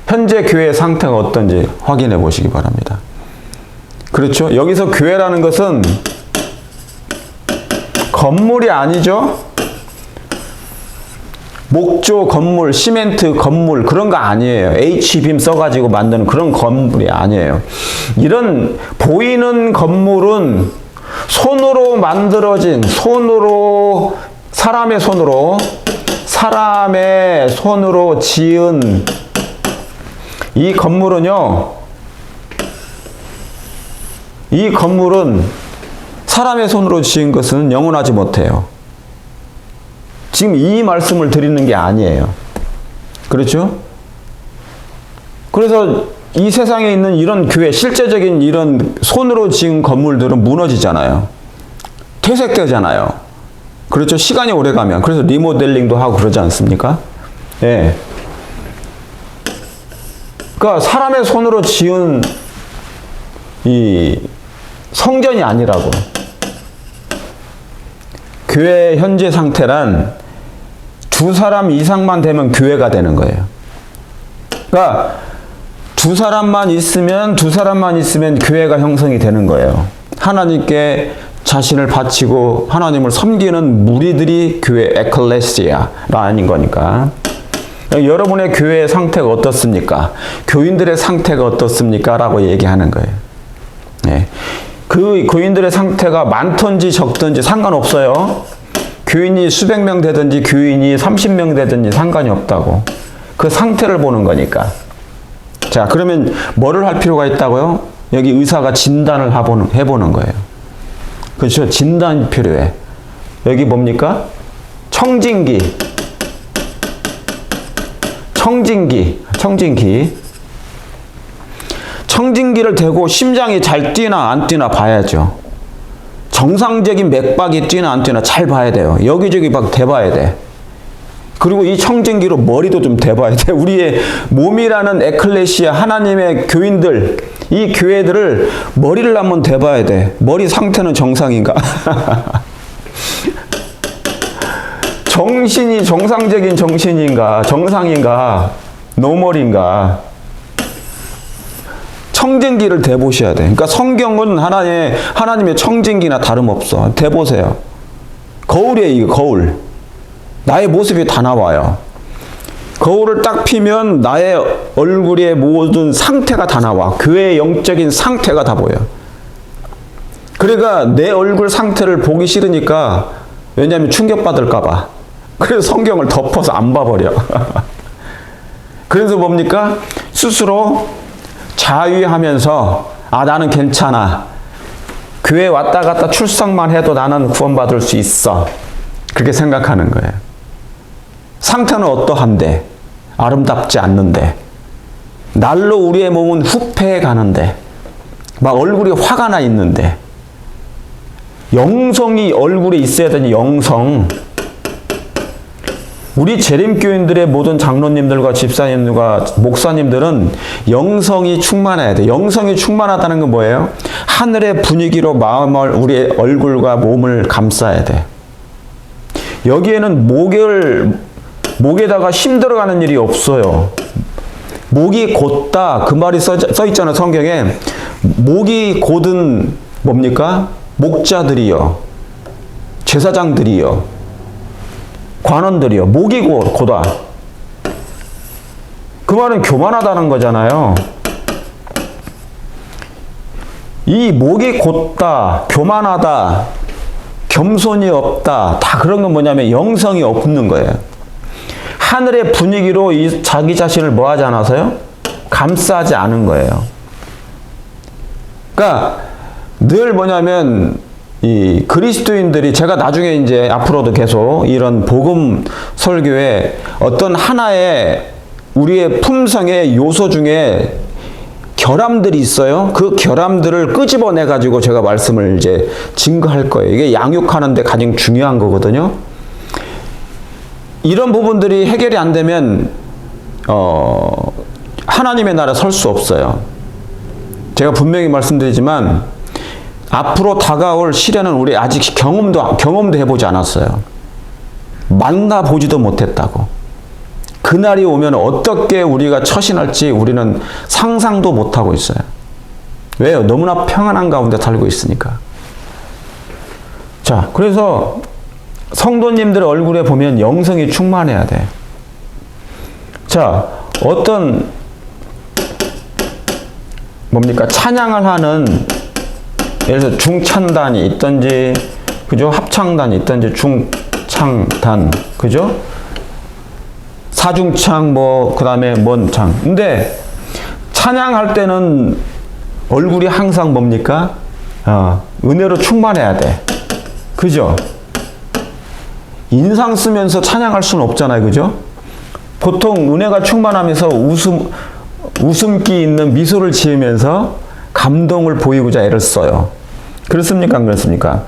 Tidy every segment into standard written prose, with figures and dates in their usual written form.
현재 교회의 상태가 어떤지 확인해 보시기 바랍니다. 그렇죠? 여기서 교회라는 것은 건물이 아니죠? 목조 건물, 시멘트 건물 그런 거 아니에요. H빔 써가지고 만드는 그런 건물이 아니에요. 이런 보이는 건물은 손으로 만들어진, 사람의 손으로 지은 이 건물은요, 이 건물은 사람의 손으로 지은 것은 영원하지 못해요. 지금 이 말씀을 드리는 게 아니에요. 그렇죠? 그래서 이 세상에 있는 이런 교회, 실제적인 이런 손으로 지은 건물들은 무너지잖아요. 퇴색되잖아요. 그렇죠? 시간이 오래 가면. 그래서 리모델링도 하고 그러지 않습니까? 예. 그러니까 사람의 손으로 지은 이 성전이 아니라고. 교회의 현재 상태란 두 사람 이상만 되면 교회가 되는 거예요. 그러니까 두 사람만 있으면 교회가 형성이 되는 거예요. 하나님께 자신을 바치고 하나님을 섬기는 무리들이 교회 에클레시아라는 거니까. 여러분의 교회의 상태가 어떻습니까? 교인들의 상태가 어떻습니까? 라고 얘기하는 거예요. 네. 그 교인들의 상태가 많든지 적든지 상관없어요. 교인이 수백 명 되든지 교인이 30명 되든지 상관이 없다고. 그 상태를 보는 거니까. 자, 그러면 뭐를 할 필요가 있다고요? 여기 의사가 진단을 해보는 거예요. 그렇죠? 진단이 필요해. 여기 뭡니까? 청진기. 청진기를 대고 심장이 잘 뛰나 안 뛰나 봐야죠. 정상적인 맥박이 뛰나 안 뛰나 잘 봐야 돼요. 여기저기 막 대봐야 돼. 그리고 이 청진기로 머리도 좀 대봐야 돼. 우리의 몸이라는 에클레시아, 하나님의 교인들, 이 교회들을 머리를 한번 대봐야 돼. 머리 상태는 정상인가? 정신이 정상적인 정신인가? 정상인가? 노멀인가? 청진기를 대보셔야 돼. 그러니까 성경은 하나님의 청진기나 다름없어. 대보세요. 거울이에요, 이거 거울. 나의 모습이 다 나와요. 거울을 딱 피면 나의 얼굴의 모든 상태가 다 나와. 교회의 영적인 상태가 다 보여. 그러니까 내 얼굴 상태를 보기 싫으니까, 왜냐하면 충격받을까 봐. 그래서 성경을 덮어서 안 봐버려. 그래서 뭡니까? 스스로 자위하면서 나는 괜찮아. 교회 왔다 갔다 출석만 해도 나는 구원받을 수 있어. 그렇게 생각하는 거예요. 상태는 어떠한데? 아름답지 않는데. 날로 우리의 몸은 후패해 가는데. 막 얼굴이 화가 나 있는데. 영성이 얼굴에 있어야 되니 영성. 우리 재림교인들의 모든 장로님들과 집사님들과 목사님들은 영성이 충만해야 돼. 영성이 충만하다는 건 뭐예요? 하늘의 분위기로 마음을, 우리의 얼굴과 몸을 감싸야 돼. 여기에는 목에다가 힘 들어가는 일이 없어요. 목이 곧다. 그 말이 써 있잖아요, 성경에. 목이 곧은 뭡니까? 목자들이요. 제사장들이요. 관원들이요. 목이 고다. 그 말은 교만하다는 거잖아요. 이 목이 곧다, 교만하다, 겸손이 없다, 다 그런 건 뭐냐면 영성이 없는 거예요. 하늘의 분위기로 자기 자신을 뭐 하지 않아서요? 감싸지 않은 거예요. 그러니까 늘 뭐냐면 이 그리스도인들이, 제가 나중에 이제 앞으로도 계속 이런 복음 설교에 어떤 하나의 우리의 품성의 요소 중에 결함들이 있어요. 그 결함들을 끄집어내 가지고 제가 말씀을 이제 증거할 거예요. 이게 양육하는데 가장 중요한 거거든요. 이런 부분들이 해결이 안 되면 하나님의 나라에 설 수 없어요. 제가 분명히 말씀드리지만 앞으로 다가올 시련은 우리 아직 경험도 해보지 않았어요. 만나보지도 못했다고. 그날이 오면 어떻게 우리가 처신할지 우리는 상상도 못하고 있어요. 왜요? 너무나 평안한 가운데 살고 있으니까. 자, 그래서 성도님들 얼굴에 보면 영성이 충만해야 돼. 자, 어떤 뭡니까? 찬양을 하는, 예를 들어서 중찬단이 있든지, 그죠? 합창단이 있든지, 중창단, 그죠? 사중창, 뭐, 그 다음에 뭔 창. 근데, 찬양할 때는 얼굴이 항상 뭡니까? 은혜로 충만해야 돼. 그죠? 인상 쓰면서 찬양할 수는 없잖아요. 그죠? 보통 은혜가 충만하면서 웃음기 있는 미소를 지으면서 감동을 보이고자 애를 써요. 그렇습니까? 안 그렇습니까?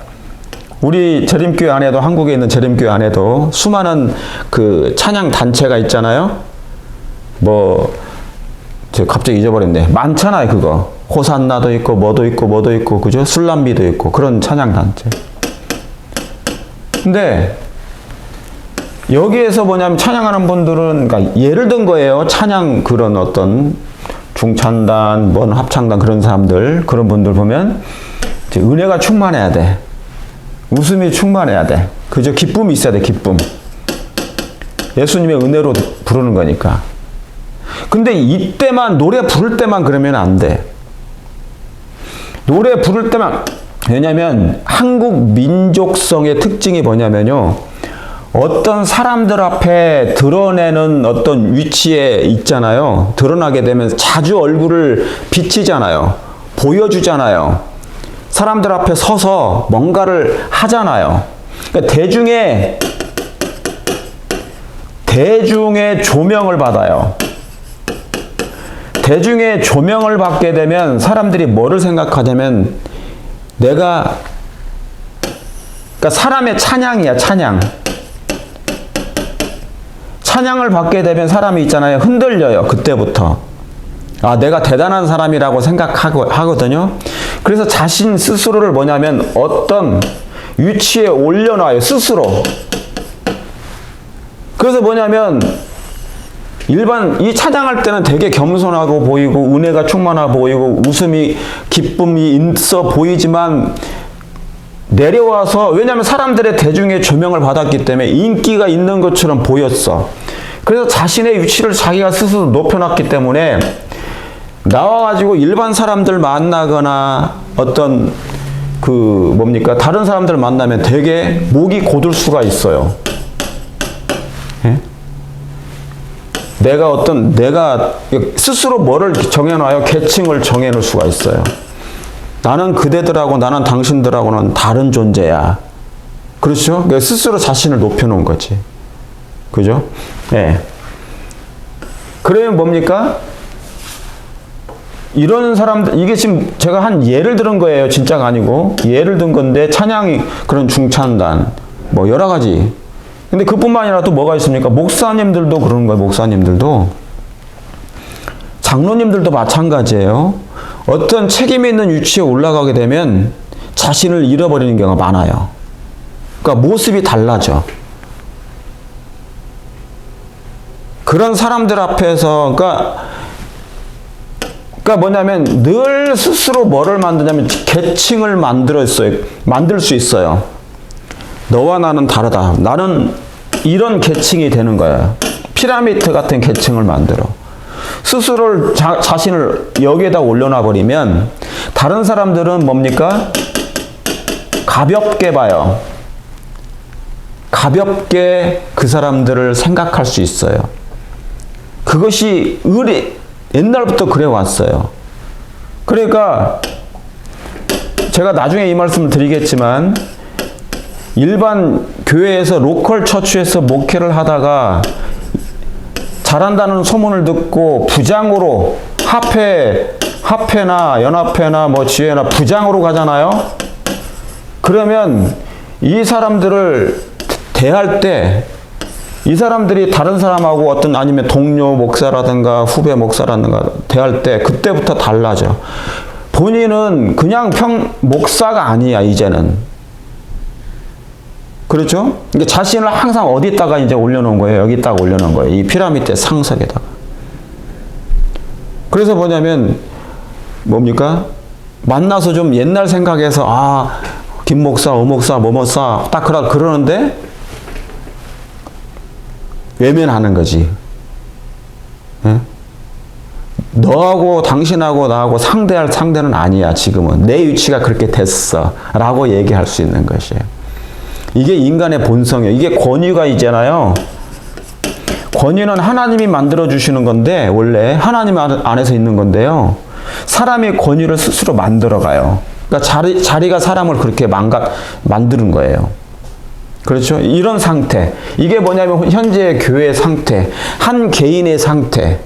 우리 재림교회 안에도, 한국에 있는 재림교회 안에도 수많은 그 찬양 단체가 있잖아요. 저 갑자기 잊어버렸네. 많잖아요, 그거. 호산나도 있고, 뭐도 있고, 그죠? 술람비도 있고, 그런 찬양 단체. 근데, 여기에서 뭐냐면 찬양하는 분들은, 그러니까 예를 든 거예요. 찬양 그런 어떤 중찬단, 뭔 합창단 그런 사람들, 그런 분들 보면 은혜가 충만해야 돼. 웃음이 충만해야 돼. 그죠? 기쁨이 있어야 돼, 기쁨. 예수님의 은혜로 부르는 거니까. 근데 이때만, 노래 부를 때만 그러면 안 돼. 노래 부를 때만, 왜냐면 한국 민족성의 특징이 뭐냐면요. 어떤 사람들 앞에 드러내는 어떤 위치에 있잖아요. 드러나게 되면 자주 얼굴을 비치잖아요. 보여주잖아요. 사람들 앞에 서서 뭔가를 하잖아요. 그러니까 대중의 조명을 받아요. 대중의 조명을 받게 되면 사람들이 뭐를 생각하냐면 그러니까 사람의 찬양이야, 찬양. 찬양을 받게 되면 사람이 있잖아요. 흔들려요. 그때부터. 내가 대단한 사람이라고 생각하거든요. 그래서 자신 스스로를 뭐냐면 어떤 위치에 올려놔요. 스스로. 그래서 뭐냐면 이 찬양할 때는 되게 겸손하고 보이고 은혜가 충만하고 보이고 기쁨이 있어 보이지만 내려와서, 왜냐하면 사람들의 대중의 조명을 받았기 때문에 인기가 있는 것처럼 보였어. 그래서 자신의 위치를 자기가 스스로 높여놨기 때문에 나와가지고 일반 사람들 만나거나 어떤 다른 사람들 만나면 되게 목이 곧을 수가 있어요. 예? 내가 스스로 뭐를 정해놔요? 계층을 정해놓을 수가 있어요. 나는 그대들하고 나는 당신들하고는 다른 존재야. 그렇죠? 그러니까 스스로 자신을 높여놓은 거지. 그죠? 예. 그러면 뭡니까? 이런 사람들, 이게 지금 제가 한 예를 들은 거예요. 진짜가 아니고. 예를 든 건데, 찬양이 그런 중찬단, 뭐 여러 가지. 근데 그뿐만 아니라 또 뭐가 있습니까? 목사님들도 그러는 거예요. 목사님들도. 장로님들도 마찬가지예요. 어떤 책임 있는 위치에 올라가게 되면 자신을 잃어버리는 경우가 많아요. 그러니까 모습이 달라져. 그런 사람들 앞에서, 그러니까 뭐냐면 늘 스스로 뭐를 만드냐면 계층을 만들 수 있어요. 너와 나는 다르다. 나는 이런 계층이 되는 거야. 피라미드 같은 계층을 만들어. 스스로를 자신을 여기에다 올려놔 버리면 다른 사람들은 뭡니까? 가볍게 봐요. 가볍게 그 사람들을 생각할 수 있어요. 그것이 옛날부터 그래 왔어요. 그러니까 제가 나중에 이 말씀을 드리겠지만 일반 교회에서 로컬 처치에서 목회를 하다가 잘한다는 소문을 듣고 부장으로 합회나 연합회나 뭐 지회나 부장으로 가잖아요. 그러면 이 사람들을 대할 때 이 사람들이 다른 사람하고 아니면 동료 목사라든가 후배 목사라든가 대할 때 그때부터 달라져. 본인은 그냥 목사가 아니야, 이제는. 그렇죠? 이게 자신을 항상 어디다가 이제 올려놓은 거예요? 여기다가 올려놓은 거예요. 이 피라미드 상석에다가. 그래서 뭐냐면, 뭡니까? 만나서 좀 옛날 생각해서, 아, 김 목사, 오 목사, 뭐 목사, 딱 그러는데, 외면하는 거지. 예? 너하고 당신하고 나하고 상대할 상대는 아니야. 지금은 내 위치가 그렇게 됐어 라고 얘기할 수 있는 것이에요. 이게 인간의 본성이에요. 이게 권위가 있잖아요. 권위는 하나님이 만들어 주시는 건데, 원래 하나님 안에서 있는 건데요, 사람이 권위를 스스로 만들어 가요. 그러니까 자리가 사람을 그렇게 만드는 거예요. 그렇죠? 이런 상태. 이게 뭐냐면 현재의 교회의 상태, 한 개인의 상태.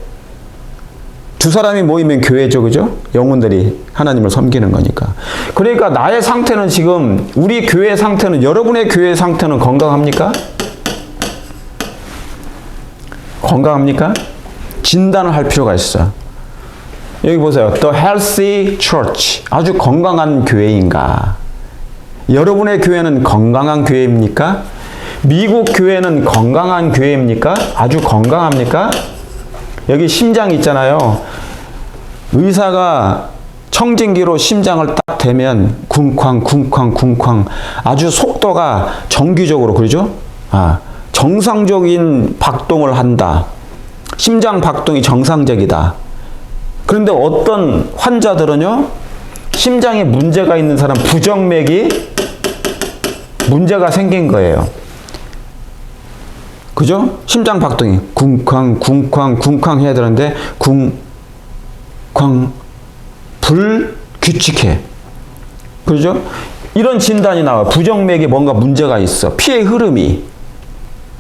두 사람이 모이면 교회죠, 그죠? 영혼들이 하나님을 섬기는 거니까. 그러니까 나의 상태는 지금, 우리 교회의 상태는, 여러분의 교회의 상태는 건강합니까? 건강합니까? 진단을 할 필요가 있어. 여기 보세요. The healthy church. 아주 건강한 교회인가? 여러분의 교회는 건강한 교회입니까? 미국 교회는 건강한 교회입니까? 아주 건강합니까? 여기 심장 있잖아요. 의사가 청진기로 심장을 딱 대면 쿵쾅 아주 속도가 정기적으로, 그러죠? 정상적인 박동을 한다. 심장 박동이 정상적이다. 그런데 어떤 환자들은요, 심장에 문제가 있는 사람, 부정맥이 문제가 생긴 거예요. 그죠? 심장 박동이 쿵쾅 해야 되는데 쿵쾅 불규칙해. 그죠? 이런 진단이 나와. 부정맥에 뭔가 문제가 있어. 피의 흐름이.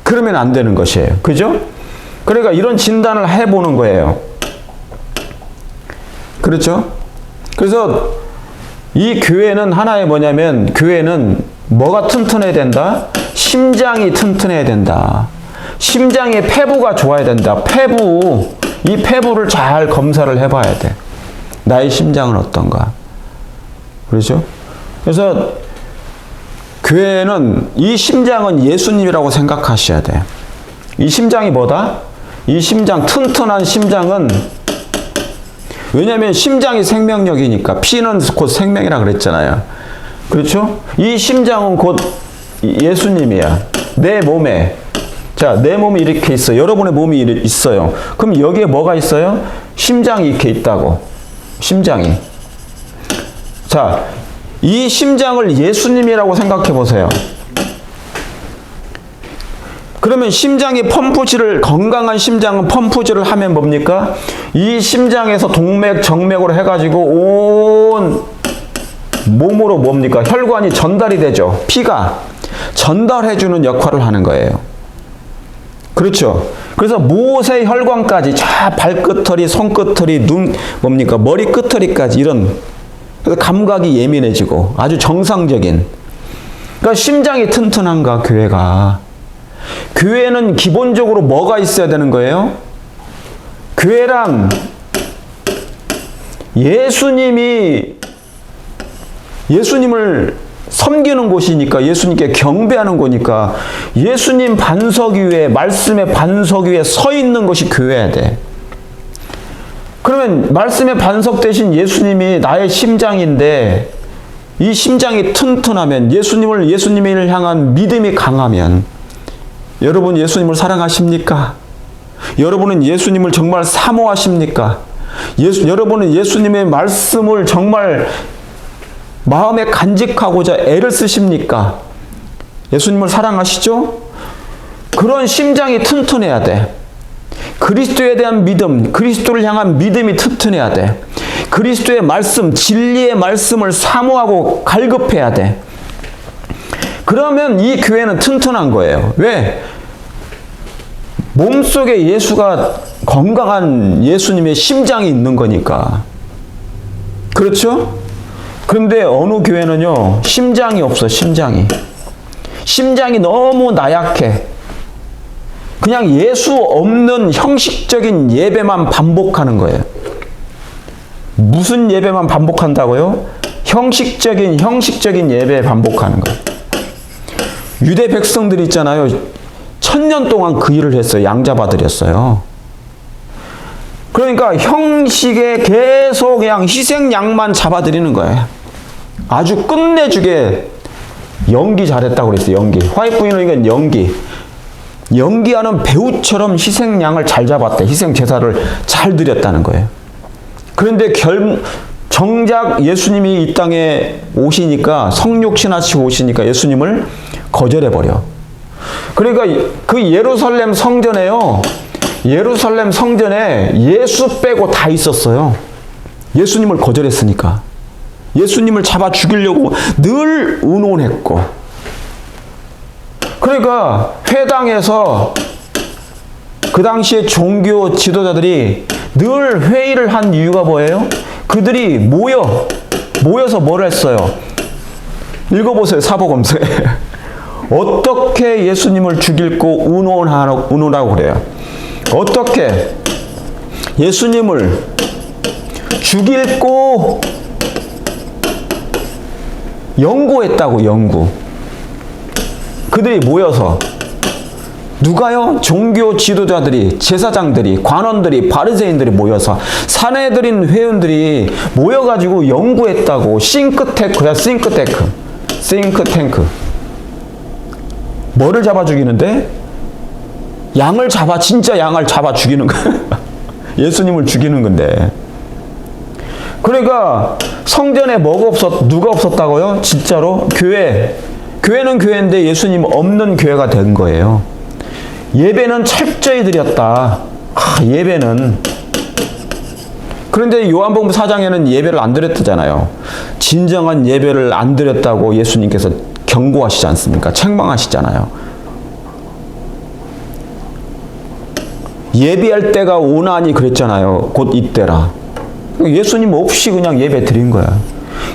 그러면 안 되는 것이에요. 그죠? 그러니까 이런 진단을 해보는 거예요. 그렇죠? 그래서 이 교회는 하나의 뭐냐면, 교회는 뭐가 튼튼해야 된다? 심장이 튼튼해야 된다. 심장의 폐부가 좋아야 된다. 폐부. 이 폐부를 잘 검사를 해봐야 돼. 나의 심장은 어떤가? 그렇죠? 그래서 교회는, 이 심장은 예수님이라고 생각하셔야 돼. 이 심장이 뭐다? 이 심장, 튼튼한 심장은, 왜냐하면 심장이 생명력이니까. 피는 곧 생명이라 그랬잖아요. 그렇죠? 이 심장은 곧 예수님이야. 내 몸에. 자, 내 몸이 이렇게 있어요. 여러분의 몸이 있어요. 그럼 여기에 뭐가 있어요? 심장이 이렇게 있다고. 심장이. 자, 이 심장을 예수님이라고 생각해 보세요. 그러면 심장이 건강한 심장은 펌프질을 하면 뭡니까? 이 심장에서 동맥, 정맥으로 해가지고 온 몸으로 뭡니까? 혈관이 전달이 되죠. 피가 전달해주는 역할을 하는 거예요. 그렇죠? 그래서 모세 혈관까지, 발끝털이, 손끝털이, 뭡니까? 머리 끝털이까지, 이런. 그래서 감각이 예민해지고 아주 정상적인. 그러니까 심장이 튼튼한가, 교회가. 교회는 기본적으로 뭐가 있어야 되는 거예요? 교회란 예수님을 섬기는 곳이니까, 예수님께 경배하는 거니까, 예수님 반석 위에, 말씀의 반석 위에 서 있는 것이 교회야 돼. 그러면 말씀의 반석 대신 예수님이 나의 심장인데, 이 심장이 튼튼하면, 예수님을 향한 믿음이 강하면, 여러분 예수님을 사랑하십니까? 여러분은 예수님을 정말 사모하십니까? 여러분은 예수님의 말씀을 정말 마음에 간직하고자 애를 쓰십니까? 예수님을 사랑하시죠? 그런 심장이 튼튼해야 돼. 그리스도에 대한 믿음, 그리스도를 향한 믿음이 튼튼해야 돼. 그리스도의 말씀, 진리의 말씀을 사모하고 갈급해야 돼. 그러면 이 교회는 튼튼한 거예요. 왜? 몸속에 예수가, 건강한 예수님의 심장이 있는 거니까. 그렇죠? 그런데 어느 교회는요, 심장이 없어, 심장이. 심장이 너무 나약해. 그냥 예수 없는 형식적인 예배만 반복하는 거예요. 무슨 예배만 반복한다고요? 형식적인 예배 반복하는 거예요. 유대 백성들이 있잖아요. 1000년 동안 그 일을 했어요. 양잡아들였어요. 그러니까 형식에 계속 그냥 희생양만 잡아들이는 거예요. 아주 끝내주게 연기 잘했다고 그랬어요. 연기. 화이트부인은 이건 연기. 연기하는 배우처럼 희생양을 잘 잡았대. 희생 제사를 잘 드렸다는 거예요. 그런데 정작 예수님이 이 땅에 오시니까, 성육신 하시고 오시니까 예수님을 거절해버려. 그러니까 그 예루살렘 성전에요. 예루살렘 성전에 예수 빼고 다 있었어요. 예수님을 거절했으니까. 예수님을 잡아 죽이려고 늘 의논했고. 그러니까 회당에서 그 당시에 종교 지도자들이 늘 회의를 한 이유가 뭐예요? 그들이 모여서 뭘 했어요? 읽어보세요. 사복음서에. 어떻게 예수님을 죽일고 의논하고 그래요. 어떻게 예수님을 죽일고 연구했다고. 연구. 그들이 모여서 누가요? 종교 지도자들이, 제사장들이, 관원들이, 바리새인들이 모여서, 사내들인 회원들이 모여가지고 연구했다고. 싱크탱크야. 싱크탱크. 뭐를 잡아 죽이는데? 진짜 양을 잡아 죽이는 거야. 예수님을 죽이는 건데. 그러니까 성전에 누가 없었다고요? 진짜로? 교회는 교회인데 예수님 없는 교회가 된 거예요. 예배는 철저히 드렸다. 예배는. 그런데 요한복음 4장에는 예배를 안 드렸다잖아요. 진정한 예배를 안 드렸다고 예수님께서 경고하시지 않습니까? 책망하시잖아요. 예배할 때가 오나니 그랬잖아요. 곧 이때라. 예수님 없이 그냥 예배 드린 거야.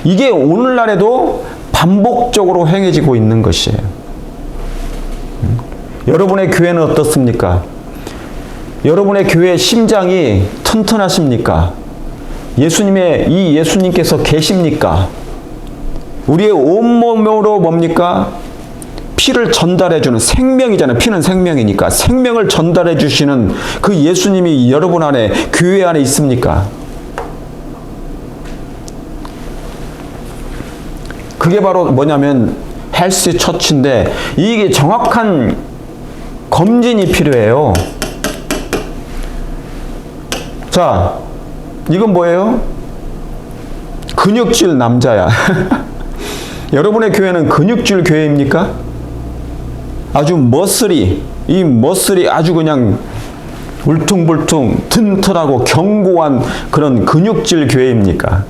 이게 오늘날에도 반복적으로 행해지고 있는 것이에요. 여러분의 교회는 어떻습니까? 여러분의 교회의 심장이 튼튼하십니까? 이 예수님께서 계십니까? 우리의 온몸으로 뭡니까? 피를 전달해주는 생명이잖아요. 피는 생명이니까. 생명을 전달해주시는 그 예수님이 여러분 안에, 교회 안에 있습니까? 그게 바로 뭐냐면 헬스 처치인데, 이게 정확한 검진이 필요해요. 자, 이건 뭐예요? 근육질 남자야. 여러분의 교회는 근육질 교회입니까? 아주 이 머슬이 아주 그냥 울퉁불퉁 튼튼하고 견고한 그런 근육질 교회입니까?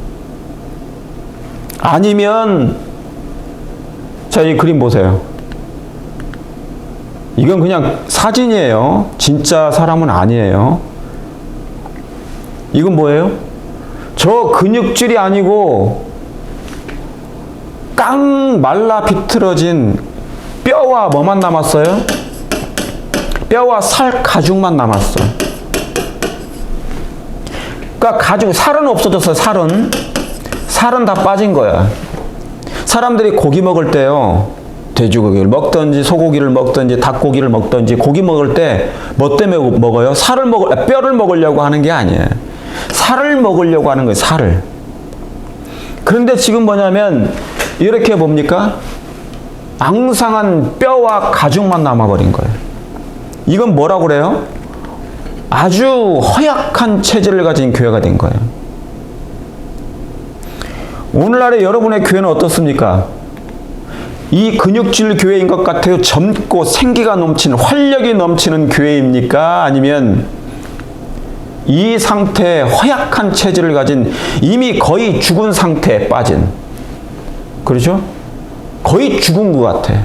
아니면, 자, 이 그림 보세요. 이건 그냥 사진이에요. 진짜 사람은 아니에요. 이건 뭐예요? 저 근육질이 아니고 깡 말라 비틀어진 뼈와 뭐만 남았어요? 뼈와 살 가죽만 남았어. 그러니까 살은 없어졌어요. 살은 다 빠진 거야. 사람들이 고기 먹을 때요, 돼지고기를 먹든지 소고기를 먹든지 닭고기를 먹든지, 고기 먹을 때 뭐 때문에 먹어요? 뼈를 먹으려고 하는 게 아니에요. 살을 먹으려고 하는 거예요. 살을. 그런데 지금 뭐냐면 이렇게 뭡니까? 앙상한 뼈와 가죽만 남아버린 거예요. 이건 뭐라고 그래요? 아주 허약한 체질을 가진 교회가 된 거예요. 오늘날의 여러분의 교회는 어떻습니까? 이 근육질 교회인 것 같아요? 젊고 생기가 넘치는, 활력이 넘치는 교회입니까? 아니면 이 상태에 허약한 체질을 가진, 이미 거의 죽은 상태에 빠진, 그렇죠? 거의 죽은 것 같아.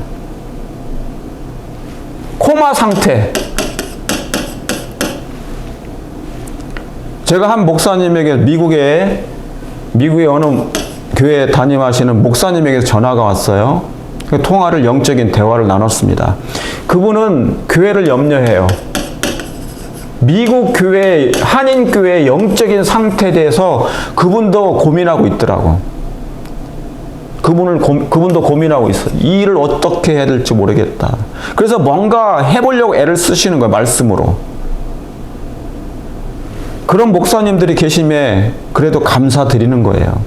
코마 상태. 제가 한 목사님에게 미국의 어느 교회에 담임하시는 목사님에게서 전화가 왔어요. 통화를, 영적인 대화를 나눴습니다. 그분은 교회를 염려해요. 미국 교회, 한인 교회의 영적인 상태에 대해서 그분도 고민하고 있더라고. 그분도 고민하고 있어. 이 일을 어떻게 해야 될지 모르겠다. 그래서 뭔가 해보려고 애를 쓰시는 거예요. 말씀으로. 그런 목사님들이 계심에 그래도 감사드리는 거예요.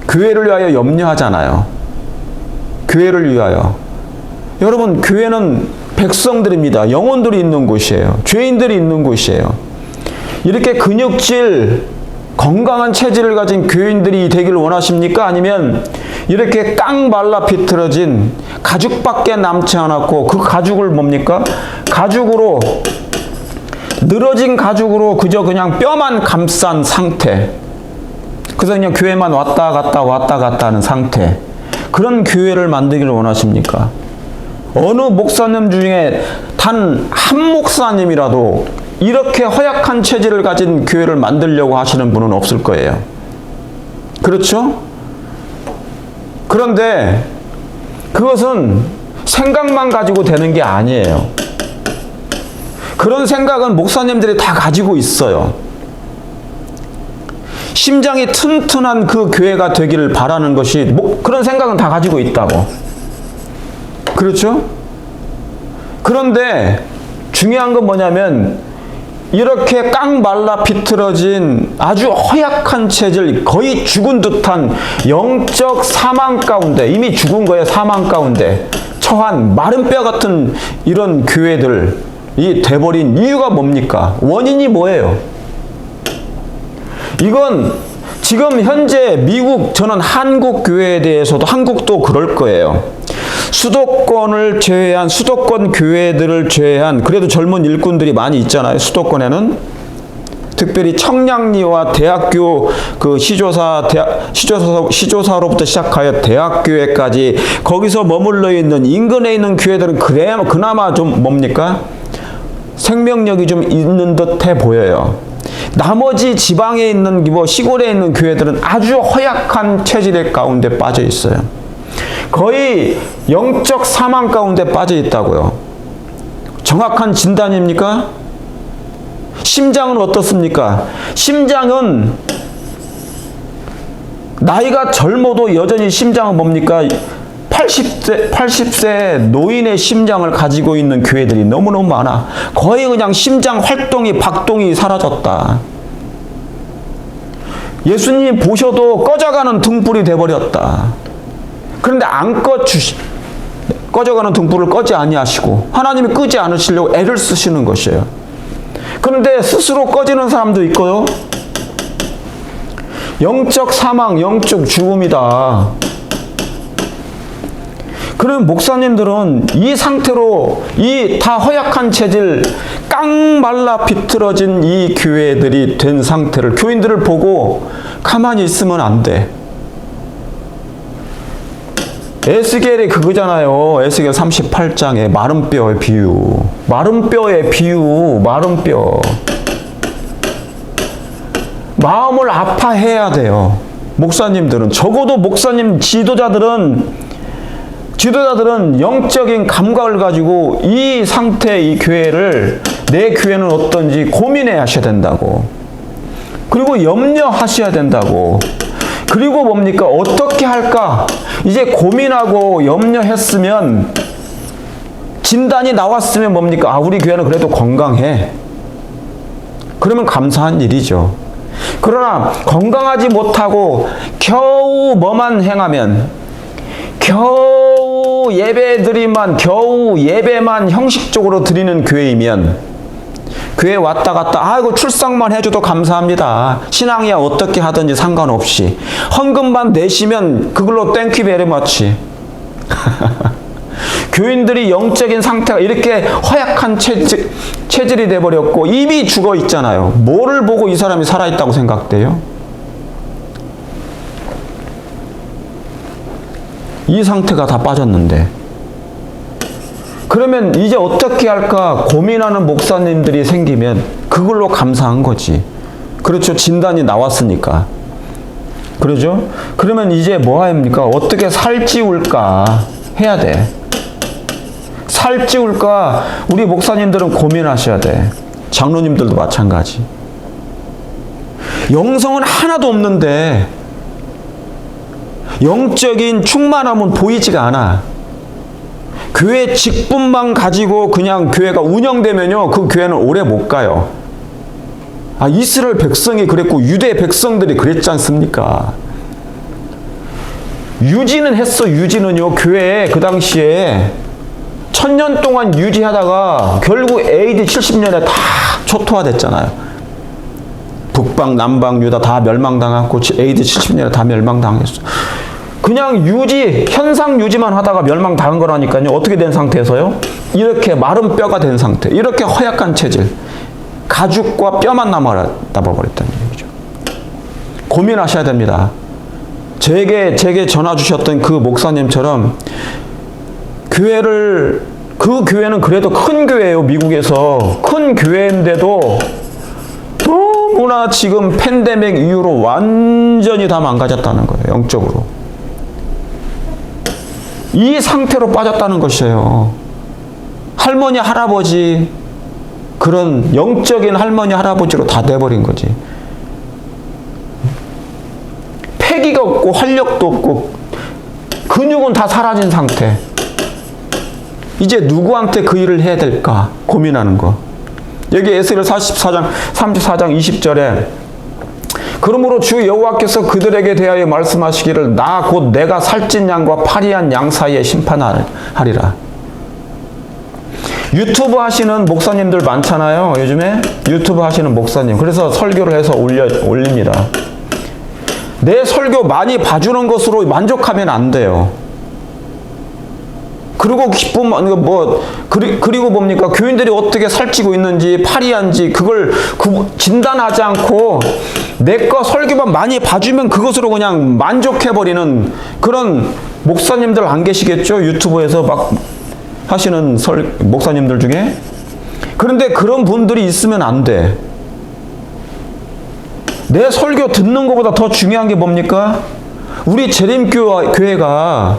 교회를 위하여 염려하잖아요. 교회를 위하여. 여러분, 교회는 백성들입니다. 영혼들이 있는 곳이에요. 죄인들이 있는 곳이에요. 이렇게 근육질, 건강한 체질을 가진 교인들이 되기를 원하십니까? 아니면 이렇게 깡 말라 비틀어진 가죽밖에 남지 않았고, 그 가죽을 뭡니까? 가죽으로, 늘어진 가죽으로 그냥 뼈만 감싼 상태. 그래서 그냥 교회만 왔다 갔다 하는 상태. 그런 교회를 만들기를 원하십니까? 어느 목사님 중에 단 한 목사님이라도 이렇게 허약한 체질을 가진 교회를 만들려고 하시는 분은 없을 거예요. 그렇죠? 그런데 그것은 생각만 가지고 되는 게 아니에요. 그런 생각은 목사님들이 다 가지고 있어요. 심장이 튼튼한 그 교회가 되기를 바라는 것이, 그런 생각은 다 가지고 있다고. 그렇죠? 그런데 중요한 건 뭐냐면, 이렇게 깡 말라 비틀어진 아주 허약한 체질, 거의 죽은 듯한 영적 사망 가운데, 이미 죽은 거예요. 사망 가운데 처한 마른 뼈 같은 이런 교회들이 돼버린 이유가 뭡니까? 원인이 뭐예요? 이건 지금 현재 미국, 저는 한국 교회에 대해서도, 한국도 그럴 거예요. 수도권을 제외한, 수도권 교회들을 제외한, 그래도 젊은 일꾼들이 많이 있잖아요. 수도권에는 특별히 청량리와 대학교 그 시조사로부터 시작하여 대학교회까지 거기서 머물러 있는 인근에 있는 교회들은 그나마 좀 뭡니까? 생명력이 좀 있는 듯해 보여요. 나머지 지방에 있는, 시골에 있는 교회들은 아주 허약한 체질의 가운데 빠져 있어요. 거의 영적 사망 가운데 빠져 있다고요. 정확한 진단입니까? 심장은 어떻습니까? 심장은 나이가 젊어도 여전히 심장은 뭡니까? 80세 노인의 심장을 가지고 있는 교회들이 너무너무 많아. 거의 그냥 심장 활동이, 박동이 사라졌다. 예수님 보셔도 꺼져가는 등불이 돼버렸다. 그런데 꺼져가는 등불을 꺼지 아니하시고 하나님이 끄지 않으시려고 애를 쓰시는 것이에요. 그런데 스스로 꺼지는 사람도 있고요. 영적 사망, 영적 죽음이다. 그런 목사님들은 이 상태로, 이 다 허약한 체질, 깡 말라 비틀어진 이 교회들이 된 상태를, 교인들을 보고 가만히 있으면 안 돼. 에스겔이 그거잖아요. 에스겔 38장에 마른 뼈의 비유. 마른 뼈의 비유, 마른 뼈. 마음을 아파해야 돼요. 목사님들은, 적어도 목사님 지도자들은 영적인 감각을 가지고 이 상태의 이 교회를, 내 교회는 어떤지 고민해 하셔야 된다고. 그리고 염려하셔야 된다고. 그리고 뭡니까? 어떻게 할까? 이제 고민하고 염려했으면, 진단이 나왔으면 뭡니까? 아, 우리 교회는 그래도 건강해. 그러면 감사한 일이죠. 그러나 건강하지 못하고 겨우 뭐만 행하면, 겨우 예배만 형식적으로 드리는 교회이면, 교회 왔다 갔다, 아이고 출석만 해줘도 감사합니다. 신앙이야 어떻게 하든지 상관없이. 헌금만 내시면 그걸로 땡큐 베리머치. 교인들이 영적인 상태가 이렇게 허약한 체질이 돼버렸고 이미 죽어 있잖아요. 뭐를 보고 이 사람이 살아있다고 생각돼요? 이 상태가 다 빠졌는데. 그러면 이제 어떻게 할까 고민하는 목사님들이 생기면 그걸로 감사한 거지. 그렇죠. 진단이 나왔으니까. 그러죠? 그러면 이제 뭐 합니까? 어떻게 살찌울까 해야 돼. 살찌울까 우리 목사님들은 고민하셔야 돼. 장로님들도 마찬가지. 영성은 하나도 없는데, 영적인 충만함은 보이지가 않아. 교회 직분만 가지고 그냥 교회가 운영되면요, 그 교회는 오래 못 가요. 이스라엘 백성이 그랬고 유대 백성들이 그랬지 않습니까? 유지는 했어. 유지는요, 교회에 그 당시에 1000년 동안 유지하다가 결국 AD 70년에 다 초토화됐잖아요. 북방, 남방, 유다 다 멸망당하고 AD 70년에 다 멸망당했어. 그냥 유지, 현상 유지만 하다가 멸망당한 거라니까요. 어떻게 된 상태에서요? 이렇게 마른 뼈가 된 상태, 이렇게 허약한 체질, 가죽과 뼈만 남아버렸다는 얘기죠. 고민하셔야 됩니다. 제게 전화 주셨던 그 목사님처럼 그 교회는 그래도 큰 교회예요. 미국에서 큰 교회인데도 너무나 지금 팬데믹 이후로 완전히 다 망가졌다는 거예요. 영적으로. 이 상태로 빠졌다는 것이에요. 할머니, 할아버지, 그런 영적인 할머니, 할아버지로 다 돼버린 거지. 패기가 없고 활력도 없고 근육은 다 사라진 상태. 이제 누구한테 그 일을 해야 될까 고민하는 거. 여기 에스겔 34장 20절에 그러므로 주 여호와께서 그들에게 대하여 말씀하시기를 나 곧 내가 살찐 양과 파리한 양 사이에 심판하리라. 유튜브 하시는 목사님들 많잖아요. 요즘에 유튜브 하시는 목사님. 그래서 설교를 해서 올립니다. 내 설교 많이 봐주는 것으로 만족하면 안 돼요. 그리고 그리고 뭡니까? 교인들이 어떻게 살찌고 있는지, 파리한지, 그걸 진단하지 않고, 내 거 설교만 많이 봐주면 그것으로 그냥 만족해버리는 그런 목사님들 안 계시겠죠? 유튜브에서 막 하시는 목사님들 중에. 그런데 그런 분들이 있으면 안 돼. 내 설교 듣는 것보다 더 중요한 게 뭡니까? 우리 재림교회가,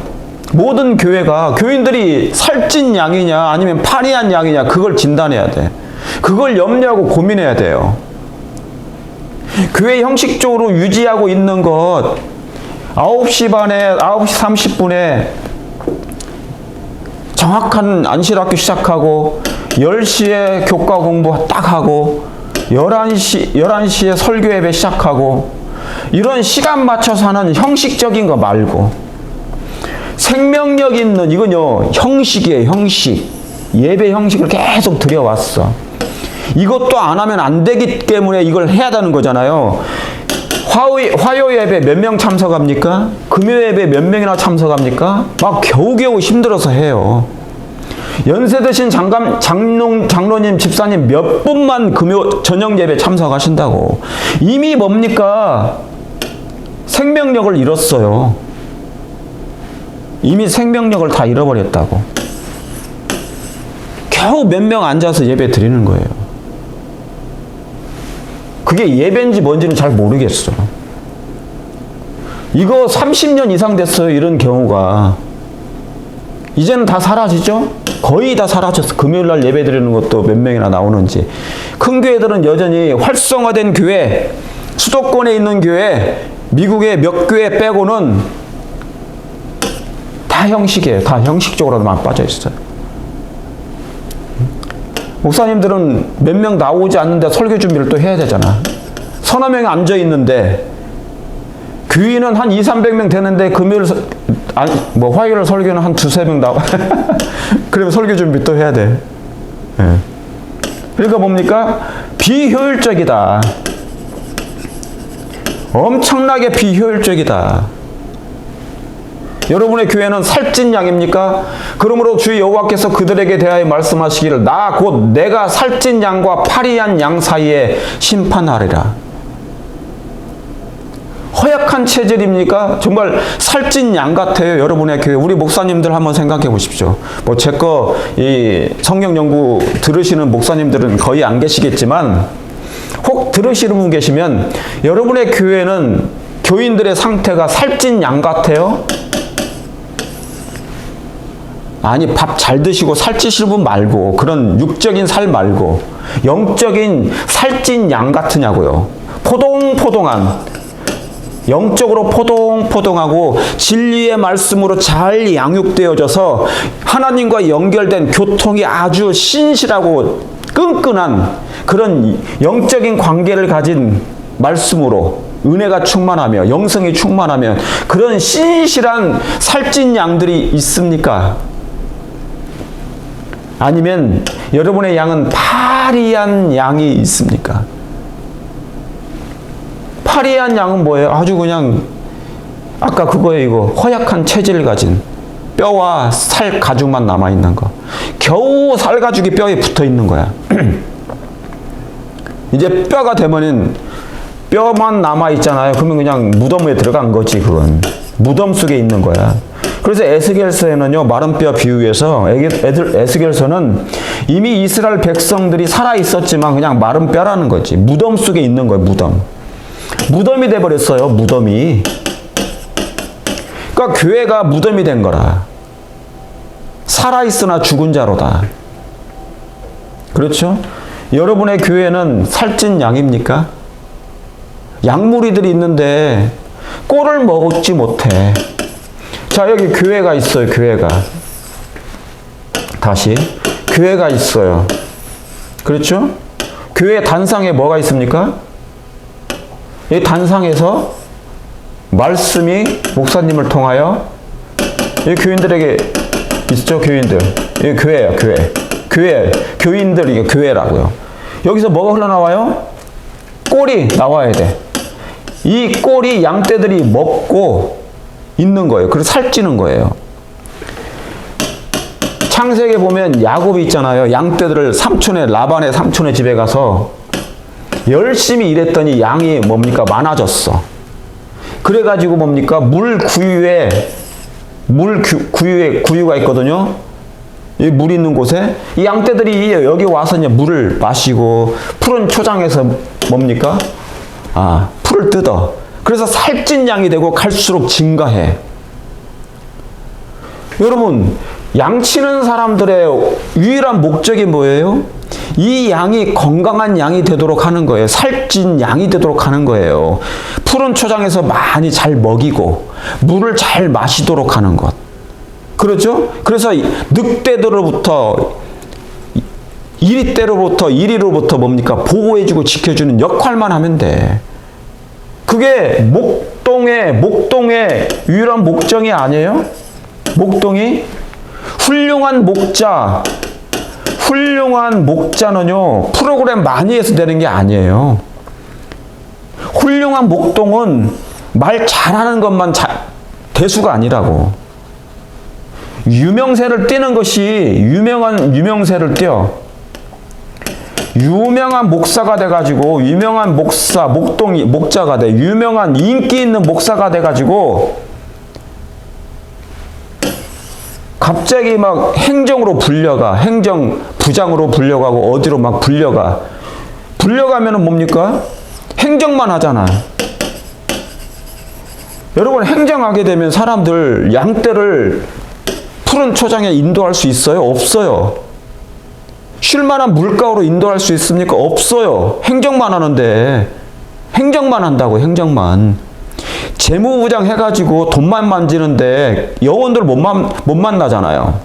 모든 교회가 교인들이 살찐 양이냐 아니면 파리한 양이냐 그걸 진단해야 돼. 그걸 염려하고 고민해야 돼요. 교회 형식적으로 유지하고 있는 것 9시 30분에 정확한 안실학교 시작하고 10시에 교과 공부 딱 하고 11시에 설교 예배 시작하고 이런 시간 맞춰서 하는 형식적인 거 말고 생명력 있는, 이건요 형식이에요. 형식. 예배 형식을 계속 들여왔어. 이것도 안 하면 안 되기 때문에 이걸 해야 되는 거잖아요. 화요 예배 몇 명 참석합니까? 금요 예배 몇 명이나 참석합니까? 막 겨우겨우 힘들어서 해요. 연세 드신 장로님, 집사님 몇 분만 금요 저녁 예배 참석하신다고. 이미 뭡니까? 생명력을 잃었어요. 이미 생명력을 다 잃어버렸다고. 겨우 몇 명 앉아서 예배 드리는 거예요. 그게 예배인지 뭔지는 잘 모르겠어. 이거 30년 이상 됐어요. 이런 경우가. 이제는 다 사라지죠? 거의 다 사라졌어. 금요일날 예배 드리는 것도 몇 명이나 나오는지. 큰 교회들은 여전히 활성화된 교회, 수도권에 있는 교회, 미국의 몇 교회 빼고는 다 형식이에요. 다 형식적으로만 빠져 있어요. 목사님들은 몇 명 나오지 않는데 설교 준비를 또 해야 되잖아. 서너 명이 앉아 있는데 교인은 한 200~300명 되는데 화요일 설교는 한 2~3명 나와. 그러면 설교 준비 또 해야 돼. 네. 그러니까 뭡니까? 비효율적이다. 엄청나게 비효율적이다. 여러분의 교회는 살찐 양입니까? 그러므로 주 여호와께서 그들에게 대하여 말씀하시기를 나 곧 내가 살찐 양과 파리한 양 사이에 심판하리라. 허약한 체질입니까? 정말 살찐 양 같아요. 여러분의 교회. 우리 목사님들 한번 생각해 보십시오. 제 거 이 성경 연구 들으시는 목사님들은 거의 안 계시겠지만 혹 들으시는 분 계시면 여러분의 교회는 교인들의 상태가 살찐 양 같아요? 아니, 밥 잘 드시고 살찌시는 분 말고, 그런 육적인 살 말고 영적인 살찐 양 같으냐고요. 포동포동한, 영적으로 포동포동하고 진리의 말씀으로 잘 양육되어져서 하나님과 연결된 교통이 아주 신실하고 끈끈한 그런 영적인 관계를 가진 말씀으로 은혜가 충만하며 영성이 충만하면 그런 신실한 살찐 양들이 있습니까? 아니면 여러분의 양은 파리한 양이 있습니까? 파리한 양은 뭐예요? 아주 그냥 아까 그거예요. 이거 허약한 체질을 가진 뼈와 살 가죽만 남아있는 거. 겨우 살 가죽이 뼈에 붙어있는 거야. 이제 뼈가 되면은 뼈만 남아있잖아요. 그러면 그냥 무덤에 들어간 거지. 그건 무덤 속에 있는 거야. 그래서 에스겔서에는요, 마른 뼈 비유해서 에스겔서는 이미 이스라엘 백성들이 살아 있었지만 그냥 마른 뼈라는 거지. 무덤 속에 있는 거예요. 무덤이 돼버렸어요. 무덤이. 그러니까 교회가 무덤이 된 거라. 살아있으나 죽은 자로다. 그렇죠? 여러분의 교회는 살찐 양입니까? 양무리들이 있는데 꼴을 먹지 못해. 자, 여기 교회가 있어요. 교회가. 다시. 교회가 있어요. 그렇죠? 교회 단상에 뭐가 있습니까? 이 단상에서 말씀이 목사님을 통하여 이 교인들에게 있죠. 교인들. 이 교회예요. 교회. 교인들, 이게 교회라고요. 여기서 뭐가 흘러나와요? 꼴이 나와야 돼. 이 꼴이 양떼들이 먹고 있는 거예요. 그래서 살찌는 거예요. 창세기에 보면 야곱이 있잖아요. 양떼들을 라반의 삼촌의 집에 가서 열심히 일했더니 양이 뭡니까? 많아졌어. 그래가지고 뭡니까? 구유가 있거든요. 이 물 있는 곳에 이 양떼들이 여기 와서 이제 물을 마시고 푸른 초장에서 뭡니까? 풀을 뜯어. 그래서 살찐 양이 되고 갈수록 증가해. 여러분, 양치는 사람들의 유일한 목적이 뭐예요? 이 양이 건강한 양이 되도록 하는 거예요. 살찐 양이 되도록 하는 거예요. 푸른 초장에서 많이 잘 먹이고 물을 잘 마시도록 하는 것. 그렇죠? 그래서 늑대들로부터 이리로부터 뭡니까? 보호해주고 지켜주는 역할만 하면 돼. 그게 목동의 유일한 목적이 아니에요? 목동이 훌륭한 목자는요, 프로그램 많이 해서 되는 게 아니에요. 훌륭한 목동은 말 잘하는 것만 대수가 아니라고. 유명세를 띄는 것이 유명세를 띄어. 유명한 목사가 돼가지고, 유명한 목자가 돼. 유명한 인기 있는 목사가 돼가지고, 갑자기 막 행정으로 불려가. 행정부장으로 불려가고, 어디로 막 불려가. 불려가면은 뭡니까? 행정만 하잖아. 여러분, 행정하게 되면 사람들 양떼를 푸른 초장에 인도할 수 있어요? 없어요. 쉴만한 물가로 인도할 수 있습니까? 없어요. 행정만 하는데. 행정만 한다고, 행정만. 재무부장 해가지고 돈만 만지는데 영혼들 못 만나잖아요.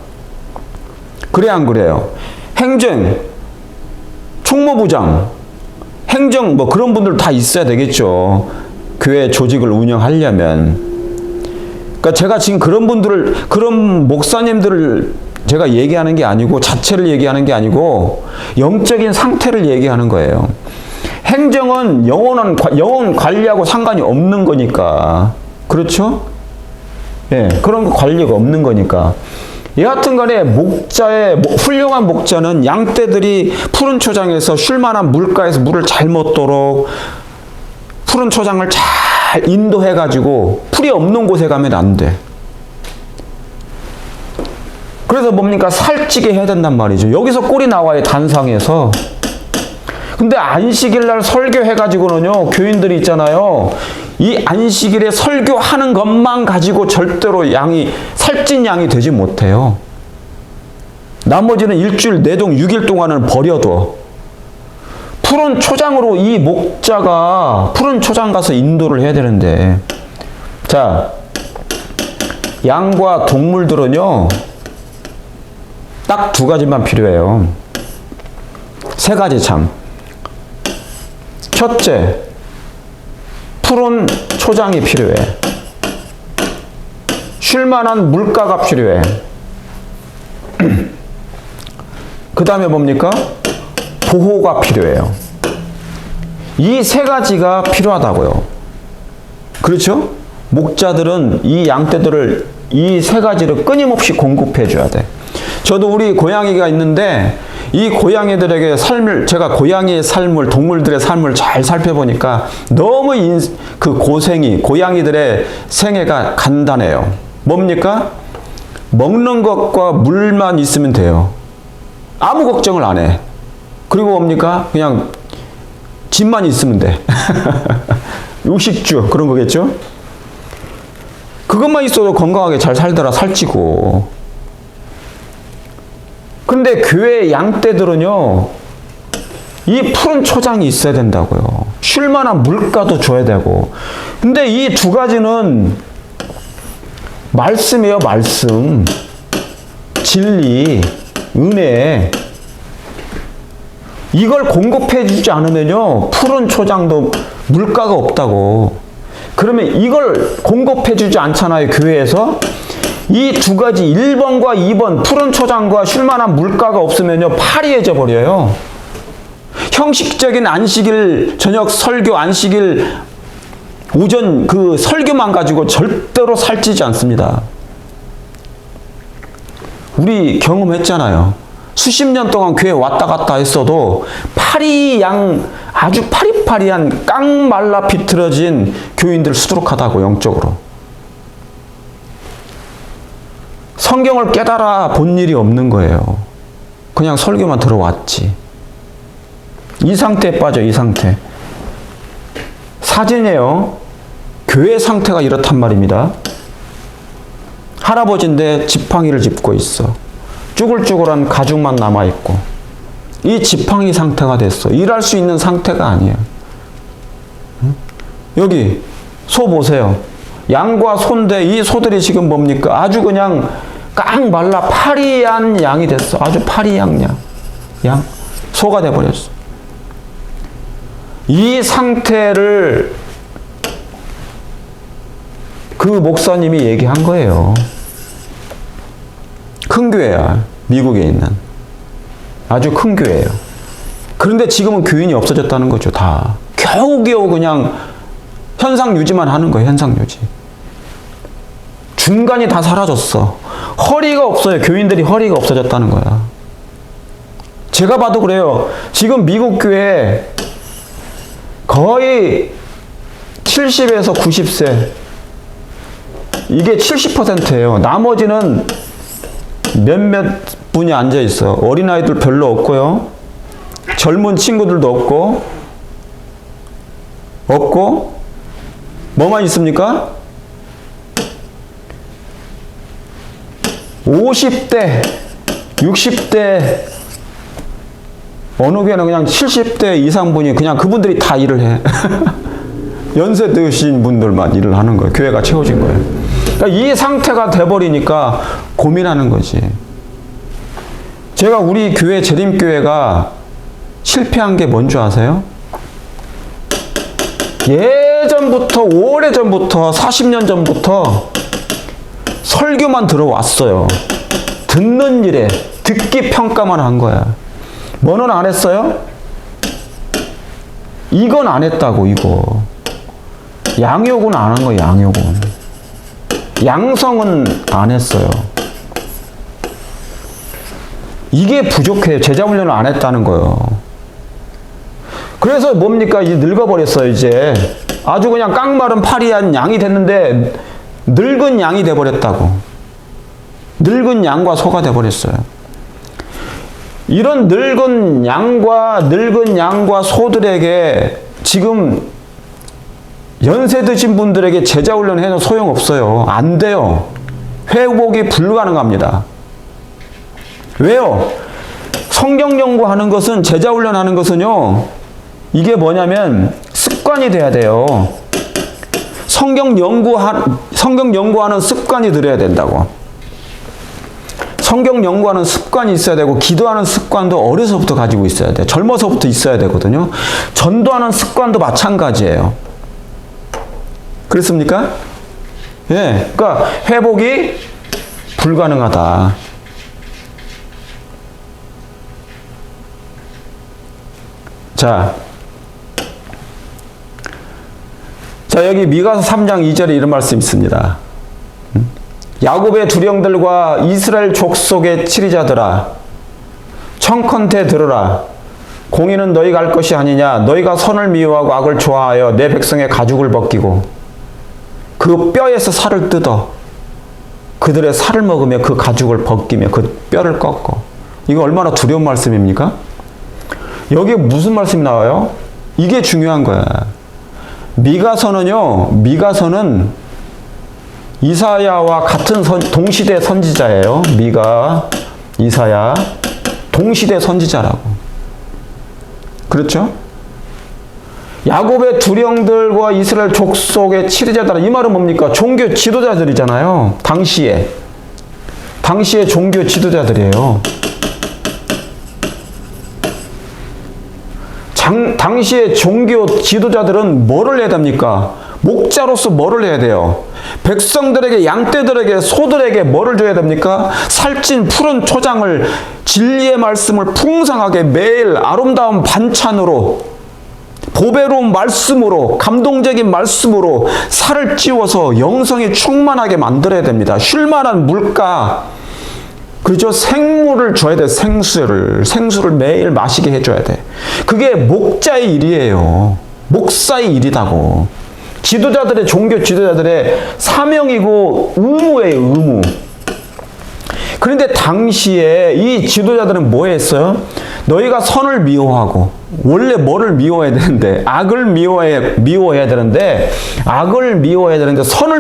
그래, 안 그래요? 행정, 총무부장, 행정, 뭐 그런 분들 다 있어야 되겠죠. 교회 조직을 운영하려면. 그러니까 제가 지금 그런 목사님들을 제가 얘기하는 게 아니고, 자체를 얘기하는 게 아니고, 영적인 상태를 얘기하는 거예요. 행정은 영혼 관리하고 상관이 없는 거니까. 그렇죠? 예, 그런 거 관리가 없는 거니까. 여하튼 간에 훌륭한 목자는 양떼들이 푸른 초장에서 쉴만한 물가에서 물을 잘 먹도록 푸른 초장을 잘 인도해가지고 풀이 없는 곳에 가면 안 돼. 그래서 뭡니까? 살찌게 해야 된단 말이죠. 여기서 꼴이 나와요. 단상에서. 근데 안식일 날 설교해가지고는요, 교인들이 있잖아요. 이 안식일에 설교하는 것만 가지고 절대로 살찐 양이 되지 못해요. 나머지는 일주일 내동 6일 동안은 버려둬. 푸른 초장으로 이 목자가 푸른 초장 가서 인도를 해야 되는데, 자, 양과 동물들은요, 딱 두 가지만 필요해요. 세 가지 참. 첫째, 푸른 초장이 필요해. 쉴만한 물가가 필요해. 그 다음에 뭡니까? 보호가 필요해요. 이 세 가지가 필요하다고요. 그렇죠? 목자들은 이 양떼들을 이 세 가지를 끊임없이 공급해 줘야 돼. 저도 우리 고양이가 있는데 이 고양이들에게 제가 고양이의 삶을, 동물들의 삶을 잘 살펴보니까 너무 그 고양이들의 생애가 간단해요. 뭡니까? 먹는 것과 물만 있으면 돼요. 아무 걱정을 안 해. 그리고 뭡니까? 그냥 집만 있으면 돼. 육식주 그런 거겠죠? 그것만 있어도 건강하게 잘 살더라, 살찌고. 근데 교회 양떼들은요, 이 푸른 초장이 있어야 된다고요. 쉴만한 물가도 줘야 되고. 근데 이 두 가지는 말씀이에요, 말씀. 진리, 은혜. 이걸 공급해 주지 않으면요, 푸른 초장도 물가가 없다고. 그러면 이걸 공급해 주지 않잖아요, 교회에서. 이 두 가지 1번과 2번 푸른 초장과 쉴만한 물가가 없으면요, 파리해져 버려요. 형식적인 안식일 저녁 설교, 안식일 오전 그 설교만 가지고 절대로 살찌지 않습니다. 우리 경험했잖아요. 수십 년 동안 교회 왔다 갔다 했어도 아주 파리파리한 깡 말라 비틀어진 교인들 수두룩하다고, 영적으로. 성경을 깨달아 본 일이 없는 거예요. 그냥 설교만 들어왔지. 이 상태에 빠져, 이 상태. 사진이에요. 교회 상태가 이렇단 말입니다. 할아버지인데 지팡이를 짚고 있어. 쭈글쭈글한 가죽만 남아있고. 이 지팡이 상태가 됐어. 일할 수 있는 상태가 아니에요. 여기 소 보세요. 양과 소인데 이 소들이 지금 뭡니까? 아주 그냥 깡 말라 파리한 양이 됐어. 아주 파리한 양. 소가 돼버렸어. 이 상태를 그 목사님이 얘기한 거예요. 큰 교회야. 미국에 있는. 아주 큰 교회예요. 그런데 지금은 교인이 없어졌다는 거죠. 다. 겨우겨우 그냥 현상 유지만 하는 거예요. 현상 유지. 중간이 다 사라졌어. 허리가 없어요. 교인들이 허리가 없어졌다는 거야. 제가 봐도 그래요. 지금 미국 교회 거의 70에서 90세. 이게 70%예요. 나머지는 몇몇 분이 앉아 있어. 어린아이들 별로 없고요. 젊은 친구들도 없고, 뭐만 있습니까? 50대, 60대, 어느 교회는 그냥 70대 이상 분이 그냥 그분들이 다 일을 해. 연세 드신 분들만 일을 하는 거예요. 교회가 채워진 거예요. 그러니까 이 상태가 돼버리니까 고민하는 거지. 제가 우리 교회, 재림교회가 실패한 게 뭔 줄 아세요? 예전부터, 오래전부터, 40년 전부터 설교만 들어왔어요. 듣는 일에 듣기 평가만 한 거야. 뭐는 안 했어요? 이건 안 했다고, 이거. 양육은 안 한 거예요, 양육은. 양성은 안 했어요. 이게 부족해요. 제자 훈련을 안 했다는 거예요. 그래서 뭡니까? 이제 늙어버렸어요, 이제. 아주 그냥 깡마른 파리한 양이 됐는데, 늙은 양이 돼버렸다고. 늙은 양과 소가 돼버렸어요. 이런 늙은 양과 소들에게 지금 연세 드신 분들에게 제자 훈련 해도 소용없어요. 안 돼요. 회복이 불가능합니다. 왜요? 성경 연구하는 것은, 제자 훈련하는 것은요, 이게 뭐냐면 습관이 돼야 돼요. 성경 연구하는 습관이 들어야 된다고. 성경 연구하는 습관이 있어야 되고, 기도하는 습관도 어려서부터 가지고 있어야 돼. 젊어서부터 있어야 되거든요. 전도하는 습관도 마찬가지예요. 그렇습니까? 예. 그러니까 회복이 불가능하다. 자, 여기 미가서 3장 2절에 이런 말씀이 있습니다. 야곱의 두령들과 이스라엘 족속의 치리자들아, 청컨대 들으라. 공의는 너희가 할 것이 아니냐. 너희가 선을 미워하고 악을 좋아하여 내 백성의 가죽을 벗기고 그 뼈에서 살을 뜯어 그들의 살을 먹으며 그 가죽을 벗기며 그 뼈를 꺾어. 이거 얼마나 두려운 말씀입니까? 여기에 무슨 말씀이 나와요? 이게 중요한 거야. 미가서는 이사야와 같은 동시대 선지자예요. 미가, 이사야, 동시대 선지자라고. 그렇죠? 야곱의 두령들과 이스라엘 족속의 치리자들, 이 말은 뭡니까? 종교 지도자들이잖아요. 당시에 종교 지도자들이에요. 당시의 종교 지도자들은 뭐를 해야 됩니까? 목자로서 뭐를 해야 돼요? 백성들에게, 양떼들에게, 소들에게 뭐를 줘야 됩니까? 살찐 푸른 초장을, 진리의 말씀을 풍성하게 매일 아름다운 반찬으로, 보배로운 말씀으로, 감동적인 말씀으로 살을 찌워서 영성이 충만하게 만들어야 됩니다. 쉴만한 물가, 그렇죠? 생물을 줘야 돼. 생수를 매일 마시게 해줘야 돼. 그게 목자의 일이에요. 목사의 일이다고. 지도자들의, 종교 지도자들의 사명이고 의무예요. 의무. 그런데 당시에 이 지도자들은 뭐 했어요? 너희가 선을 미워하고, 원래 뭐를 미워해야 되는데, 악을 미워해야 되는데, 선을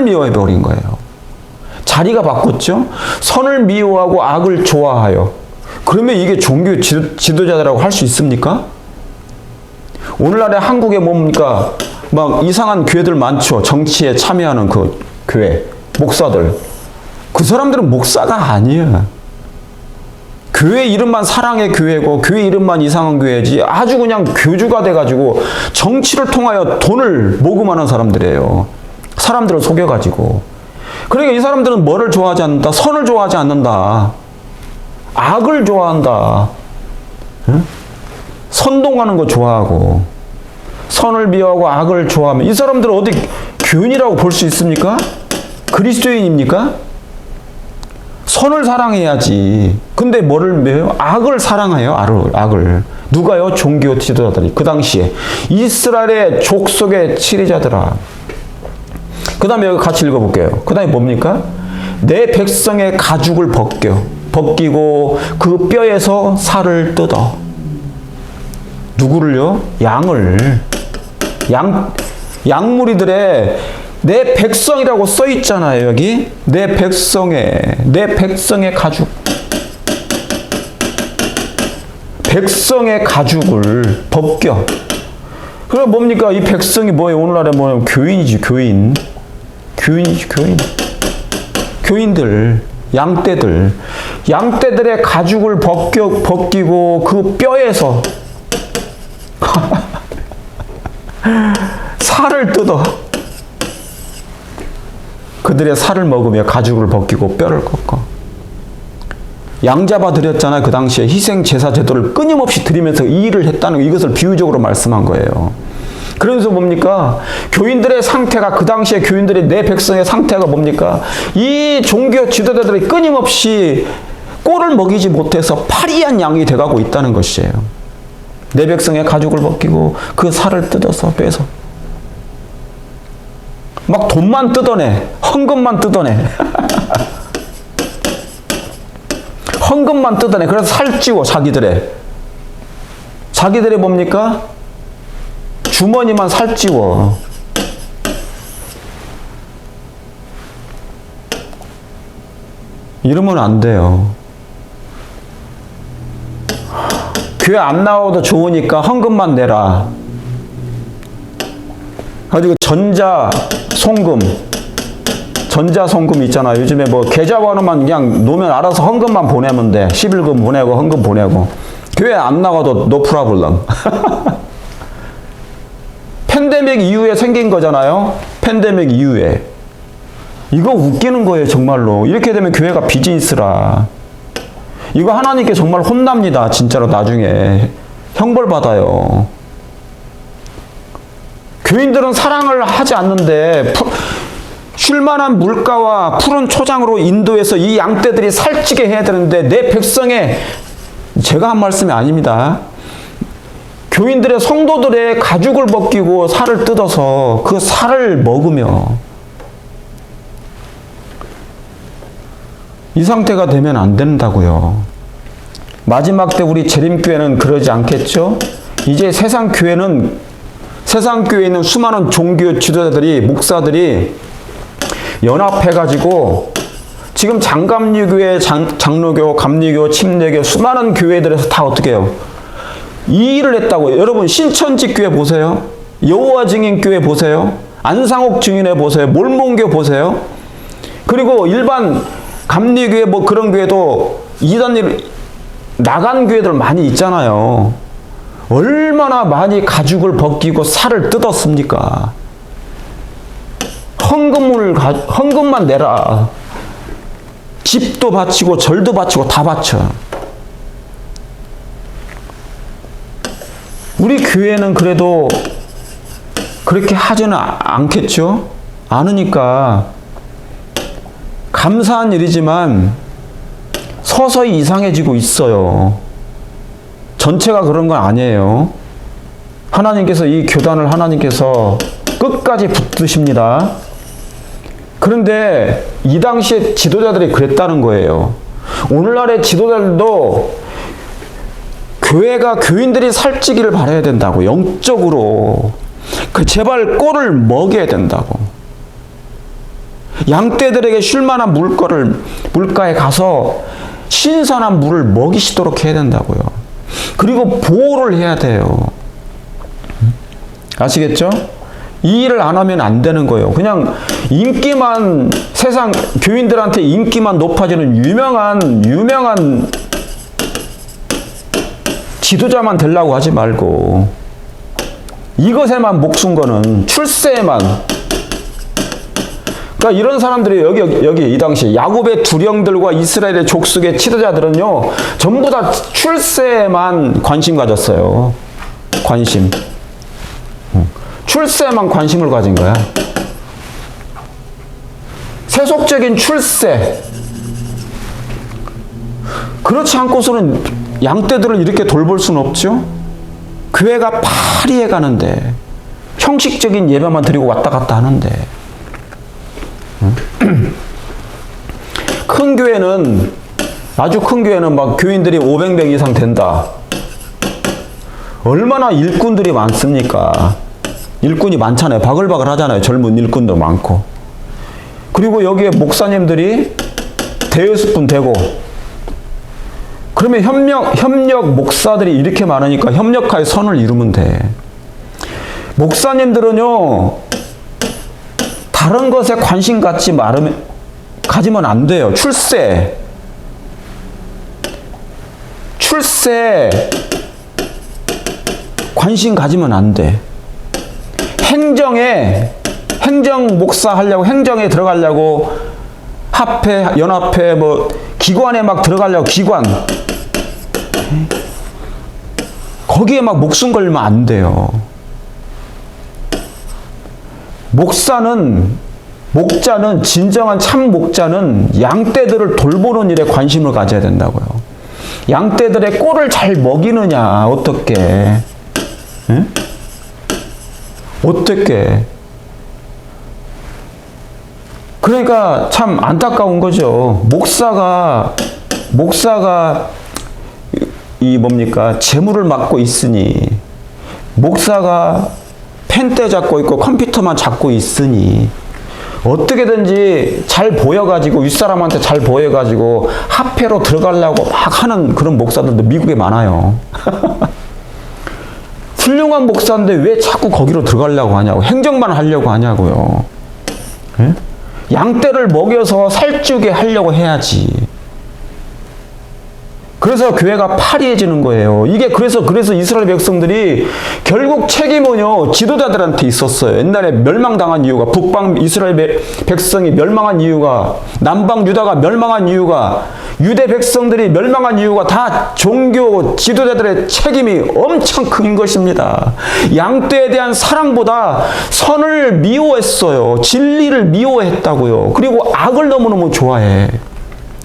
미워해 버린 거예요. 자리가 바꿨죠? 선을 미워하고 악을 좋아하여. 그러면 이게 종교 지도자들이라고 할 수 있습니까? 오늘날의 한국에 뭡니까? 막 이상한 교회들 많죠. 정치에 참여하는 그 교회, 목사들. 그 사람들은 목사가 아니에요. 교회 이름만 사랑의 교회고, 교회 이름만 이상한 교회지, 아주 그냥 교주가 돼가지고 정치를 통하여 돈을 모금하는 사람들이에요. 사람들을 속여가지고. 그러니까 이 사람들은 뭐를 좋아하지 않는다? 선을 좋아하지 않는다. 악을 좋아한다. 응? 선동하는 거 좋아하고, 선을 미워하고 악을 좋아하면, 이 사람들은 어디 교인이라고 볼 수 있습니까? 그리스도인입니까? 선을 사랑해야지. 근데 뭐를 매요? 악을 사랑해요. 악을. 누가요? 종교 지도자들이. 그 당시에 이스라엘의 족속의 치리자들아. 그 다음에 여기 같이 읽어볼게요. 그 다음에 뭡니까? 내 백성의 가죽을 벗기고 그 뼈에서 살을 뜯어. 누구를요? 양을. 양무리들의 내 백성이라고 써 있잖아요. 여기 내 백성의 가죽. 백성의 가죽을 벗겨. 그럼 뭡니까? 이 백성이 뭐예요? 오늘날에 뭐예요? 교인이지, 교인. 교인들, 양떼들의 가죽을 벗기고 그 뼈에서 살을 뜯어. 그들의 살을 먹으며 가죽을 벗기고 뼈를 꺾어. 양 잡아 드렸잖아요. 그 당시에 희생 제사 제도를 끊임없이 드리면서 이 일을 했다는 거, 이것을 비유적으로 말씀한 거예요. 그러면서 뭡니까? 교인들의 상태가, 그 당시에 교인들의, 내 백성의 상태가 뭡니까? 이 종교 지도자들이 끊임없이 꼴을 먹이지 못해서 파리한 양이 돼가고 있다는 것이에요. 내 백성의 가죽을 벗기고 그 살을 뜯어서 빼서 막 돈만 뜯어내. 헌금만 뜯어내. 헌금만 뜯어내. 그래서 살찌워. 자기들의 뭡니까? 주머니만 살찌워. 이러면 안 돼요. 교회 안 나와도 좋으니까 헌금만 내라. 가지고 전자송금 있잖아. 요즘에 뭐 계좌번호만 그냥 놓으면 알아서 헌금만 보내면 돼. 11금 보내고 헌금 보내고. 교회 안 나가도 no problem. 팬데믹 이후에 생긴 거잖아요. 팬데믹 이후에. 이거 웃기는 거예요, 정말로. 이렇게 되면 교회가 비즈니스라. 이거 하나님께 정말 혼납니다, 진짜로 나중에. 형벌 받아요. 교인들은 사랑을 하지 않는데 쉴만한 물가와 푸른 초장으로 인도해서 이 양떼들이 살찌게 해야 되는데 내 백성의, 제가 한 말씀이 아닙니다. 교인들의 성도들의 가죽을 벗기고 살을 뜯어서 그 살을 먹으며 이 상태가 되면 안 된다고요. 마지막 때 우리 재림교회는 그러지 않겠죠? 이제 세상 교회에 있는 수많은 종교 지도자들이, 목사들이 연합해가지고 지금 장감리교회, 장로교, 감리교, 침례교 수많은 교회들에서 다 어떻게 해요? 이 일을 했다고요. 여러분 신천지 교회 보세요. 여호와 증인 교회 보세요. 안상옥 증인회 보세요. 몰몬교 보세요. 그리고 일반 감리교회 뭐 그런 교회도 이단일 나간 교회들 많이 있잖아요. 얼마나 많이 가죽을 벗기고 살을 뜯었습니까? 헌금만 내라. 집도 바치고 절도 바치고 다 바쳐. 우리 교회는 그래도 그렇게 하지는 않겠죠? 않으니까 감사한 일이지만 서서히 이상해지고 있어요. 전체가 그런 건 아니에요. 하나님께서 이 교단을 하나님께서 끝까지 붙드십니다. 그런데 이 당시에 지도자들이 그랬다는 거예요. 오늘날의 지도자들도 교회가 교인들이 살찌기를 바라야 된다고. 영적으로 제발 꼴을 먹여야 된다고. 양떼들에게 쉴만한 물가에 가서 신선한 물을 먹이시도록 해야 된다고요. 그리고 보호를 해야 돼요. 아시겠죠? 이 일을 안 하면 안 되는 거예요. 그냥 인기만, 세상 교인들한테 인기만 높아지는 유명한 지도자만 되려고 하지 말고 이것에만 목숨 거는, 출세에만. 그러니까 이런 사람들이 여기 이 당시 야곱의 두령들과 이스라엘의 족속의 지도자들은요, 전부 다 출세에만 관심 가졌어요. 관심. 출세에만 관심을 가진 거야. 세속적인 출세. 그렇지 않고서는 양떼들을 이렇게 돌볼 수는 없죠. 교회가 파리해 가는데, 형식적인 예배만 드리고 왔다 갔다 하는데, 큰 교회는, 아주 큰 교회는 막 교인들이 500명 이상 된다. 얼마나 일꾼들이 많습니까? 일꾼이 많잖아요. 바글바글 하잖아요. 젊은 일꾼도 많고. 그리고 여기에 목사님들이 대여섯 분 되고, 그러면 협력 목사들이 이렇게 많으니까 협력하여 선을 이루면 돼. 목사님들은요, 다른 것에 관심 가지면 안 돼요. 출세 관심 가지면 안 돼. 행정 목사 하려고, 행정에 들어가려고, 합회, 연합회, 뭐 기관에 막 들어가려고, 기관 거기에 막 목숨 걸면 안 돼요. 목자는 진정한 참 목자는 양떼들을 돌보는 일에 관심을 가져야 된다고요. 양떼들의 꼴을 잘 먹이느냐, 어떻게? 응? 어떻게? 그러니까 참 안타까운 거죠. 목사가 재물을 맡고 있으니, 목사가 펜대 잡고 있고 컴퓨터만 잡고 있으니 어떻게든지 잘 보여가지고, 윗사람한테 잘 보여가지고 합회로 들어가려고 막 하는 그런 목사들도 미국에 많아요. 훌륭한 목사인데 왜 자꾸 거기로 들어가려고 하냐고. 행정만 하려고 하냐고요. 예? 양떼를 먹여서 살찌게 하려고 해야지. 그래서 교회가 파리해지는 거예요. 이게 그래서 이스라엘 백성들이 결국 책임은요, 지도자들한테 있었어요. 옛날에 멸망당한 이유가, 북방 이스라엘 백성이 멸망한 이유가, 남방 유다가 멸망한 이유가, 유대 백성들이 멸망한 이유가 다 종교 지도자들의 책임이 엄청 큰 것입니다. 양떼에 대한 사랑보다 선을 미워했어요. 진리를 미워했다고요. 그리고 악을 너무너무 좋아해.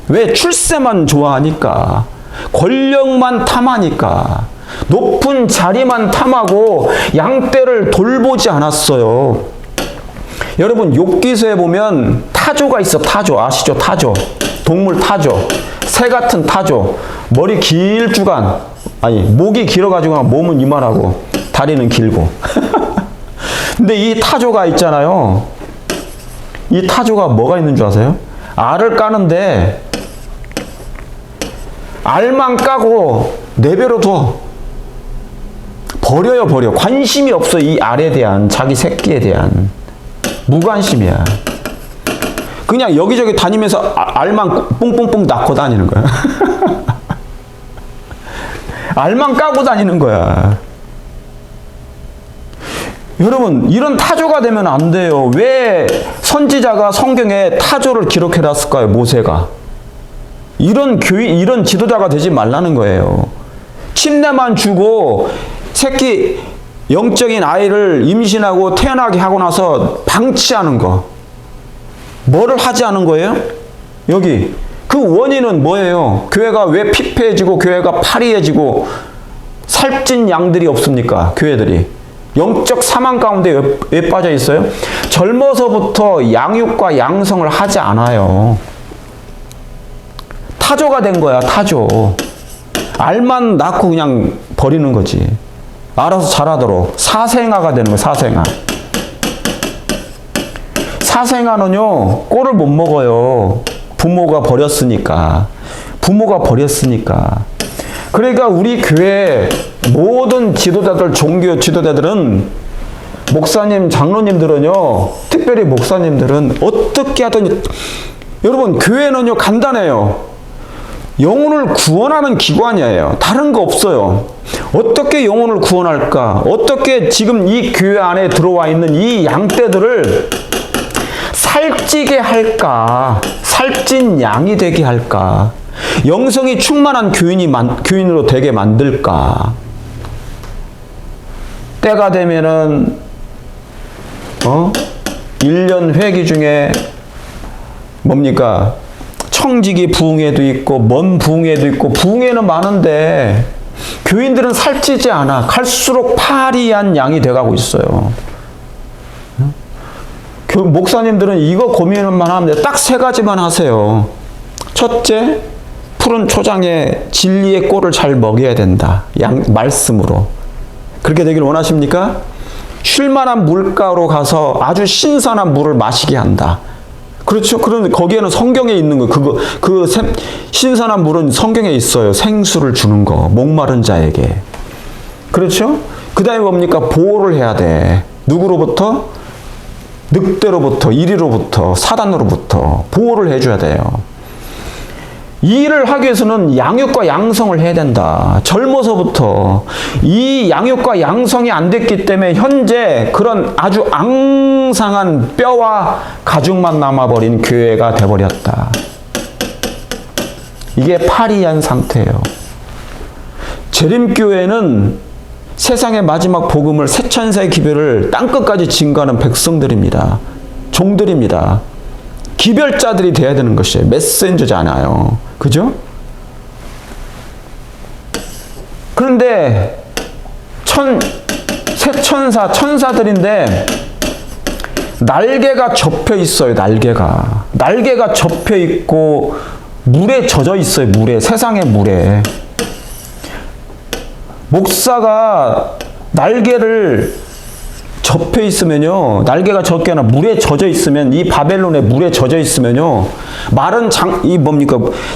왜? 출세만 좋아하니까. 권력만 탐하니까. 높은 자리만 탐하고 양떼를 돌보지 않았어요. 여러분, 욥기서에 보면 타조가 있어. 타조 아시죠? 타조. 동물 타조. 새 같은 타조. 머리 길쭉한, 아니 목이 길어가지고 몸은 이만하고 다리는 길고. 근데 이 타조가 있잖아요. 이 타조가 뭐가 있는 줄 아세요? 알을 까는데 알만 까고 내버려둬. 버려. 관심이 없어. 이 알에 대한, 자기 새끼에 대한. 무관심이야. 그냥 여기저기 다니면서 알만 뿡뿡뿡 낳고 다니는 거야. 알만 까고 다니는 거야. 여러분, 이런 타조가 되면 안 돼요. 왜 선지자가 성경에 타조를 기록해놨을까요? 모세가. 이런 지도자가 되지 말라는 거예요. 침대만 주고 새끼 영적인 아이를 임신하고 태어나게 하고 나서 방치하는 거. 뭐를 하지 않은 거예요? 여기. 그 원인은 뭐예요? 교회가 왜 피폐해지고 교회가 파리해지고 살찐 양들이 없습니까? 교회들이. 영적 사망 가운데 왜 빠져 있어요? 젊어서부터 양육과 양성을 하지 않아요. 타조가 된 거야, 타조. 알만 낳고 그냥 버리는 거지. 알아서 자라도록. 사생아가 되는 거야, 사생아. 사생아는요, 꼴을 못 먹어요. 부모가 버렸으니까. 그러니까 우리 교회 모든 지도자들, 종교 지도자들은, 목사님, 장로님들은요, 특별히 목사님들은 어떻게 하든, 여러분, 교회는요, 간단해요. 영혼을 구원하는 기관이에요. 다른 거 없어요. 어떻게 영혼을 구원할까? 어떻게 지금 이 교회 안에 들어와 있는 이 양떼들을 살찌게 할까? 살찐 양이 되게 할까? 영성이 충만한 교인으로 되게 만들까? 때가 되면은 1년 회기 중에 뭡니까? 청지기 부흥회도 있고 먼 부흥회도 있고, 부흥회는 많은데 교인들은 살찌지 않아. 갈수록 파리한 양이 돼가고 있어요. 목사님들은 이거 고민만 하면 돼. 딱 3가지만 하세요. 첫째, 푸른 초장에 진리의 꼴을 잘 먹여야 된다. 말씀으로. 그렇게 되길 원하십니까? 쉴만한 물가로 가서 아주 신선한 물을 마시게 한다. 그렇죠. 그런데 거기에는 성경에 있는 거, 신선한 물은 성경에 있어요. 생수를 주는 거, 목마른 자에게. 그렇죠? 그 다음에 뭡니까? 보호를 해야 돼. 누구로부터? 늑대로부터, 이리로부터, 사단으로부터 보호를 해줘야 돼요. 이 일을 하기 위해서는 양육과 양성을 해야 된다. 젊어서부터. 이 양육과 양성이 안 됐기 때문에 현재 그런 아주 앙상한 뼈와 가죽만 남아버린 교회가 돼버렸다. 이게 파리한 상태예요. 재림교회는 세상의 마지막 복음을, 새천사의 기별을 땅끝까지 증거하는 백성들입니다. 종들입니다. 기별자들이 돼야 되는 것이에요. 메신저잖아요. 그죠? 그런데 새천사, 천사들인데 날개가 접혀 있어요. 날개가 접혀 있고 물에 젖어 있어요. 세상의 물에. 목사가 날개를 접혀 있으면요, 날개가 적게나 물에 젖어 있으면, 이 바벨론에 물에 젖어 있으면요, 마른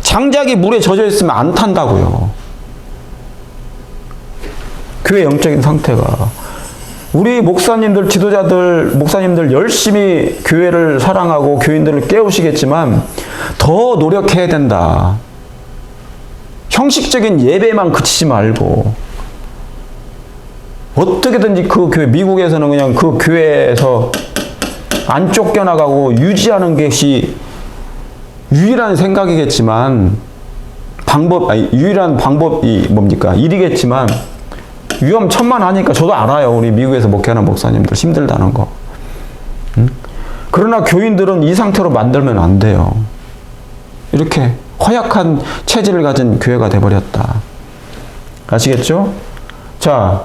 장작이 물에 젖어 있으면 안 탄다고요. 교회 영적인 상태가. 우리 목사님들, 지도자들, 목사님들 열심히 교회를 사랑하고 교인들을 깨우시겠지만 더 노력해야 된다. 형식적인 예배만 그치지 말고 어떻게든지 그 교회, 미국에서는 그냥 그 교회에서 안 쫓겨나가고 유지하는 것이 유일한 생각이겠지만 유일한 방법이 뭡니까? 일이겠지만 위험천만하니까 저도 알아요. 우리 미국에서 목회하는 목사님들 힘들다는 거. 그러나 교인들은 이 상태로 만들면 안 돼요. 이렇게 허약한 체질을 가진 교회가 돼버렸다. 아시겠죠? 자,